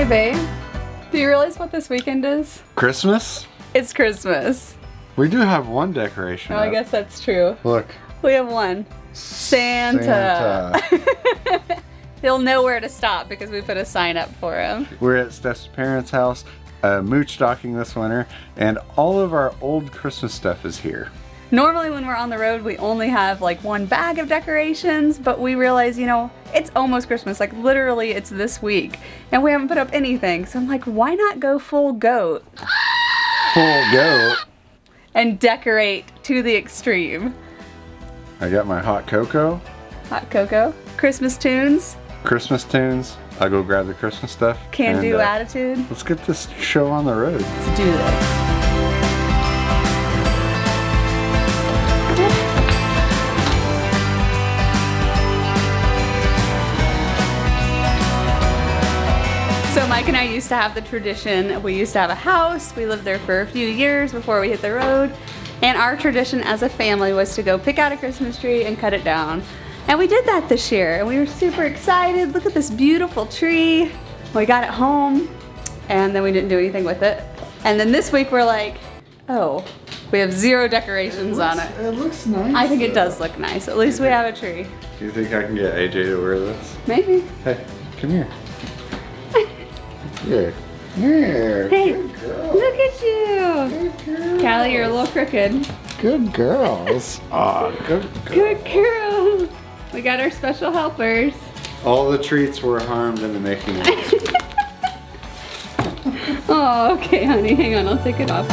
babe. Do you realize what this weekend is? Christmas? It's Christmas. We do have one decoration. Oh, I guess that's true. Look. We have one. Santa. He'll know where to stop because we put a sign up for him. We're at Steph's parents' house, mooch stocking this winter, and all of our old Christmas stuff is here. Normally when we're on the road, we only have like one bag of decorations, but we realize, you know, it's almost Christmas. Like literally it's this week and we haven't put up anything. So I'm like, why not go full goat? Full goat? And decorate to the extreme. I got my hot cocoa. Hot cocoa. Christmas tunes. Christmas tunes. I'll go grab the Christmas stuff. Can-do attitude. Let's get this show on the road. Let's do this. So Mike and I used to have the tradition, we used to have a house, we lived there for a few years before we hit the road, and our tradition as a family was to go pick out a Christmas tree and cut it down. And we did that this year, and we were super excited. Look at this beautiful tree. We got it home, and then we didn't do anything with it. And then this week we're like, oh, we have zero decorations on it. It looks nice. I think it does look nice. At least we have a tree. Do you think I can get AJ to wear this? Maybe. Hey, come here. Here. Here. Hey, good girl. look at you. Good girl. Callie, you're a little crooked. Good girls. Aw, good girl. Good girl. We got our special helpers. All the treats were harmed in the making of this. Oh, okay, honey. Hang on, I'll take it off.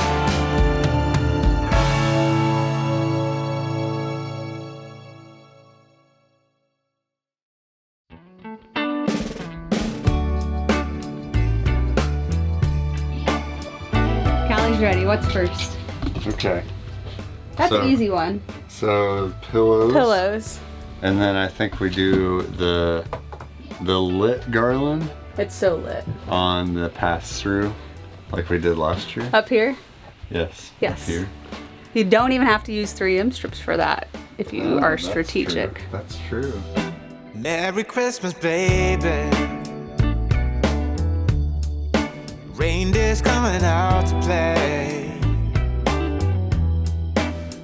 Callie's ready. What's first? Okay. That's an easy one. So pillows. Pillows. And then I think we do the lit garland. It's so lit. On the pass through, like we did last year. Up here? Yes. Yes. Up here. You don't even have to use 3M strips for that if you are strategic. That's true. Merry Christmas, baby. Reindeer's coming out to play.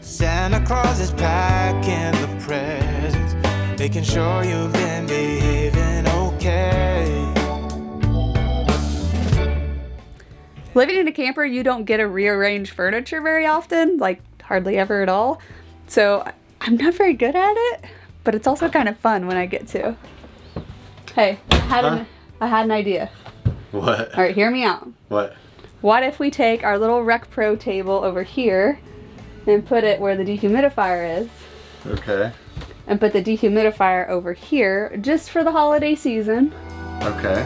Santa Claus is packing the presents, making sure you've been behaving okay. Living in a camper, you don't get to rearrange furniture very often, like hardly ever at all. So I'm not very good at it, but it's also kind of fun when I get to. Hey, I had an idea. What? All right, hear me out. What? What if we take our little Rec Pro table over here and put it where the dehumidifier is? Okay. And put the dehumidifier over here just for the holiday season. Okay.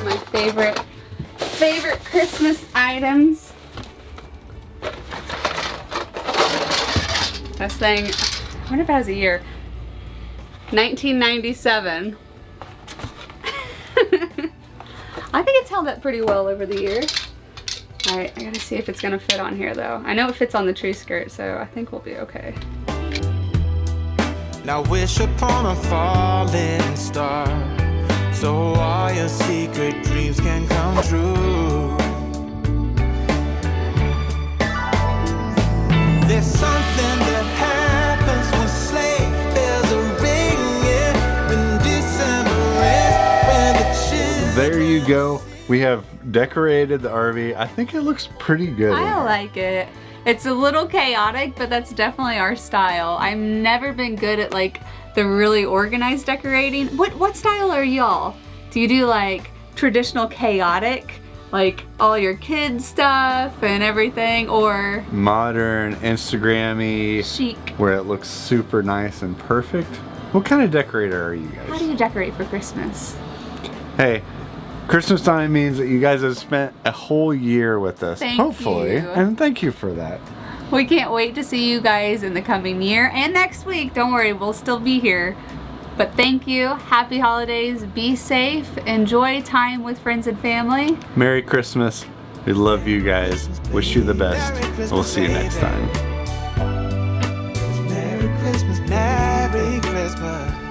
My favorite Christmas items. This thing, I wonder if it has a year. 1997. I think it's held up pretty well over the years. Alright, I gotta see if it's gonna fit on here though. I know it fits on the tree skirt, so I think we'll be okay. Now wish upon a falling star, so all your secret dreams can come true. There's something that happens when sleigh bells are ringing, when December is, when the children... There you go. We have decorated the RV. I think it looks pretty good. I like it. It's a little chaotic, but that's definitely our style. I've never been good at like the really organized decorating. What style are y'all? Do you do like traditional chaotic, like all your kids stuff and everything, or modern, Instagram-y, chic, where it looks super nice and perfect? What kind of decorator are you guys? how do you decorate for Christmas? Hey, Christmas time means that you guys have spent a whole year with us, hopefully, you. and thank you for that. We can't wait to see you guys in the coming year and next week. Don't worry, we'll still be here. But thank you. Happy holidays. Be safe. Enjoy time with friends and family. Merry Christmas. We love you guys. Wish you the best. We'll see you next time. Merry Christmas, Merry Christmas. whisper.